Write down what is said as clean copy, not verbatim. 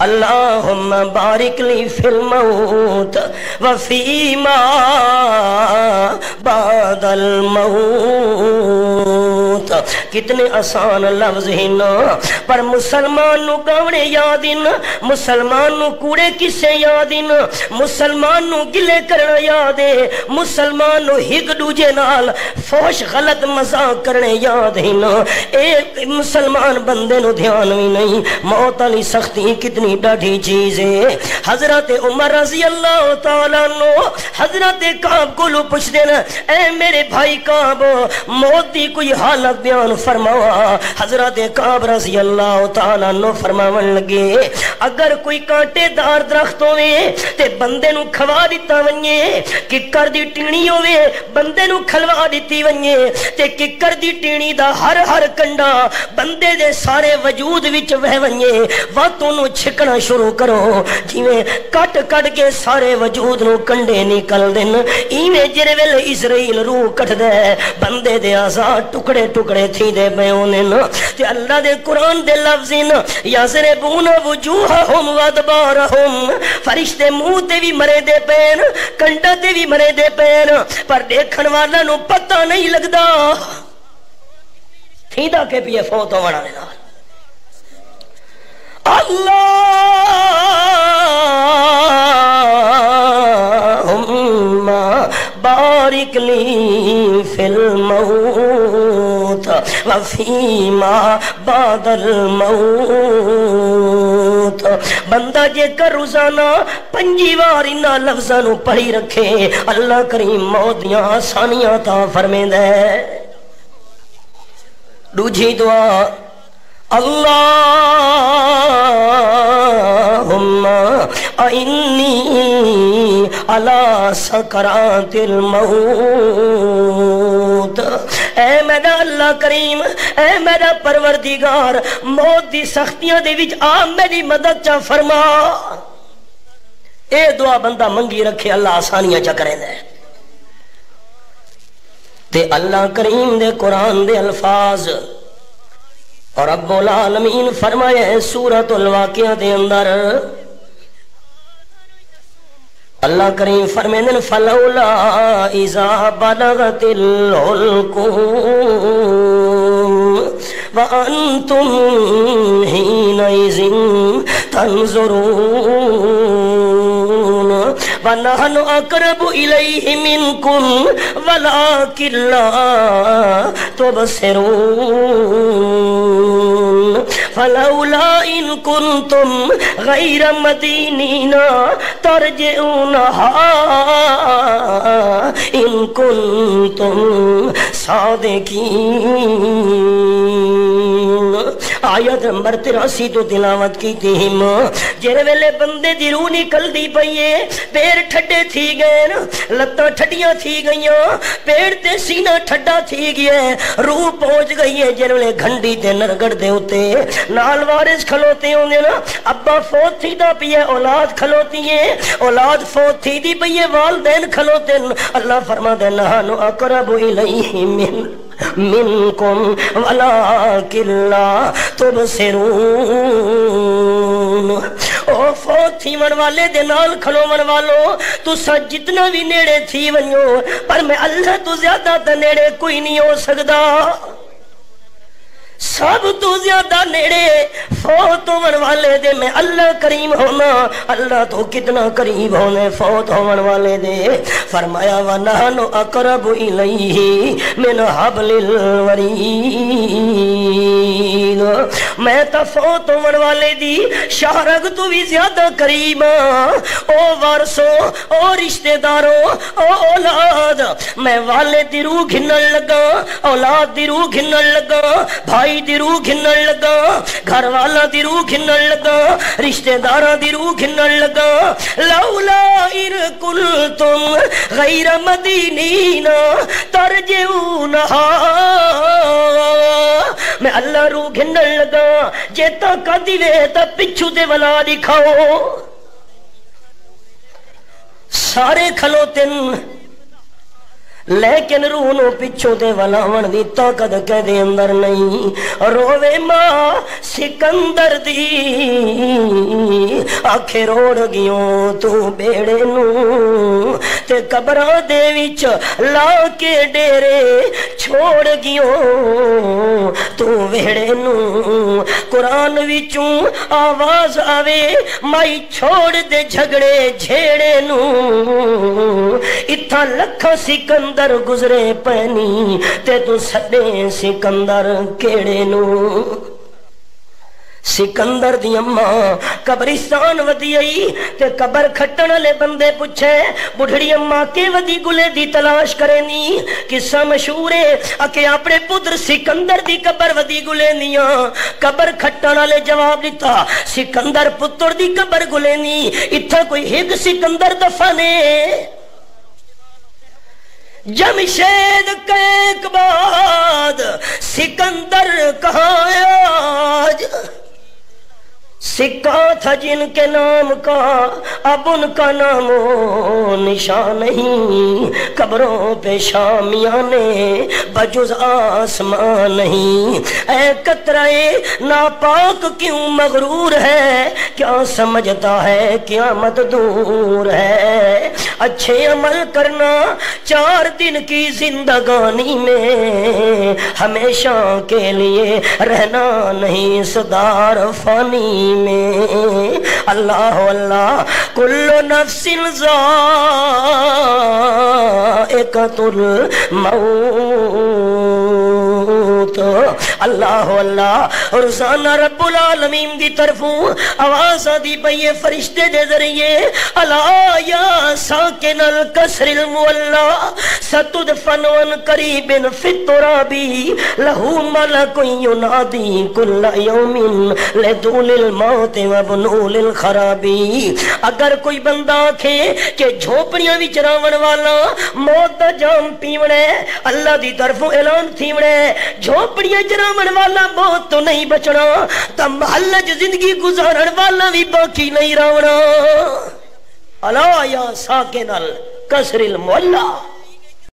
اللہم بارک لی فی الموت وفیما بعد الموت. کتنے آسان لفظ ہیں نا، پر مسلمان نو گاونے یاد ہیں، مسلمان نو کوڑے کسے یاد ہیں، مسلمان نو گلے کرنا یاد ہے، مسلمان نو ہک دوجے نال فوش غلط مذاق کرنے یاد ہیں نا. ایک مسلمان بندے نو دھیان بھی نہیں. موت علی سختی کتنی ڈاڈھی چیز ہے. حضرت عمر رضی اللہ تعالیٰ عنہ حضرت کعب کو لو پوچھ دینا، اے میرے بھائی کعب موت دی کوئی حالت بیان فرماوا. حضرت کعب رضی اللہ تعالیٰ عنہ فرماون لگے، اگر کوئی کانٹے دار درخت ہوئے تے بندے نو کھوا دیتا ونجے، ککر دی ٹینی ہوئے بندے نو کھلوا دیتی ونجے، تے ککر دی ٹینی دا ہر ہر کنڈا بندے دے سارے وجود وچ وہ ونجے، واتوں نو چھکنا شروع کرو جویں کٹ کٹ کے سارے وجود نو کنڈے نکل دین. ایویں جڑے ویلے اسرائیل روح کٹ دے بندے دے اعضاء ٹکڑے ٹکڑے تھی دے پے ہونن. تے اللہ دے قرآن دے لفظ یضربون وجوہہم وادبارہم، فرشتے منہ تے بھی مرے دے پین کنڈا تے بھی مرے دے پین، پر دیکھن والا نو پتہ نہیں لگدا تھیدا کے پیے فوت ہونا دے نال. اللہم بارک لی فی الموت وفیما بعد الموت. بندہ جے کر روزانہ 5 بار انہا لفظاں نو پڑھی رکھے، اللہ کریم موت دیاں آسانیاں تا فرمیندہ ہے. دوجھی دعا، اللہم انی علی سکرات الموت. اے میرا اللہ کریم، اے میرا پروردگار، موت دی سختیاں دے وچ آ میری مدد چا فرما. اے دعا بندہ منگی رکھے اللہ آسانیاں چا کرے دے. تے اللہ کریم دے قرآن دے الفاظ اور رب العالمین فرمائے سورۃ الواقعہ دے اندر، اللہ کریم فرمائے فلولا اذا بلغت الحلقوم وانتم حینئذ تنظرون ونحن اقرب الیہ منکم ولکن لا تبصرون. فلولا ان کنتم غیر مدینین ترجعونہا ان کنتم صادقین. آیت نمبر 83 تو تلاوت کی تیم. جڑے ویلے بندے دی روح نکل دی پئیے، پیر ٹھڈے تھی گئے، لتاں ٹھڈیاں تھی گئیاں، پیر تے سینہ ٹھڈا تھی گیا، روح پہنچ گئی ہے جڑے ویلے گھنڈی تے نرگڑ دے ہوتے نال وارث کھلوتے ہوندے نا. ابا فوت تھی دا پیے اولاد کھلوتی ہے، اولاد فوت تھی دی پیے والدین کھلوتے. اللہ فرما دے نحن اقرب الیہ منکم ولکن لا تبصرون. او فوت تھی من والے دے نال کھلو من والو، تو سا جتنا بھی نیڑے تھی ونیو، پر میں اللہ تو زیادہ تے نیڑے کوئی نہیں ہو سکدا. سب تو زیادہ نیڑے فوت ہون والے دے میں اللہ کریم ہونا. اللہ تو کتنا قریب ہونے فوت ہون والے دے. فرمایا وَنَحْنُ أَقْرَبُ إِلَيْهِ مِنْ حَبْلِ الْوَرِيدِ. میں تا فوت ہون والے دی شارگ تو بھی زیادہ قریب. او وارثو، او رشتہ دارو، او اولاد، میں والے دی روح گھنن لگا، اولاد دی روح گھنن لگا، بھائی دی روح گھنن لگا، گھر والا دی روح گھنن لگا، رشتہ داراں دی روح گھنن لگا. لولا ان کنتم غیر مدینین ترجعونہا. میں اللہ روح گھنن لگا جیتا کدی وے تا پچھو دے ولا دکھاؤ. سارے کھلوتن لیکن روح نو پچھوں تے ولاون دی طاقت کدے اندر نہیں. روے ماں سکندر دی آکھے روڑ گیوں تو بیڑے نو تے قبراں دے وچ لا کے ڈیرے چھوڑ گیوں تو ویڑے نو. قرآن وچوں آواز آوے مائی چھوڑ دے جھگڑے جھیڑے نو. اتھا لکھا سکندر گزرے پینی تے تو سڈے سکندر کیڑے نو. سکندر دی اماں قبرستان ودی آئی تے قبر کھٹن والے بندے پوچھے بڑھڑی اماں کے ودی گلے دی تلاش کرے نی. قصہ مشہور ہے کہ اپنے پتر سکندر دی قبر ودی گلے نیاں. قبر کھٹن والے جواب دیتا سکندر پتر دی قبر گلے نی. اتھا کوئی ایک سکندر دفنے جمشید کے بعد سکندر کہاں آج. سکہ تھا جن کے نام کا اب ان کا نام و نشان نہیں. قبروں پہ شامیانے بجز آسمان نہیں. اے قطرے ناپاک کیوں مغرور ہے کیا سمجھتا ہے قیامت دور ہے. اچھے عمل کرنا 4 دن کی زندگانی میں ہمیشہ کے لیے رہنا نہیں صدار فانی میں. اللہ اللہ کل نفس ذائقۃ الموت. اللہ اللہ روزانہ رب العالمین دی طرفوں آواز دی پئی فرشتے دے ذریعے الا یا ساکن الکسر المولى ستدفن عن قریب فی التراب له ملک ینادی کل یوم لدول الموت وابنول الخراب. اگر کوئی بندہ آکھے کہ جھوپڑیاں وچ راون والا موت دا جام پیونا ہے اللہ دی طرفوں اعلان تھیونا ہے جھوپڑیاں وچ راون والا موت تو نہیں بچنا تا محلہ جو زندگی گزارن والا بھی باقی نہیں راونا. الا یا ساکن الکسر المولى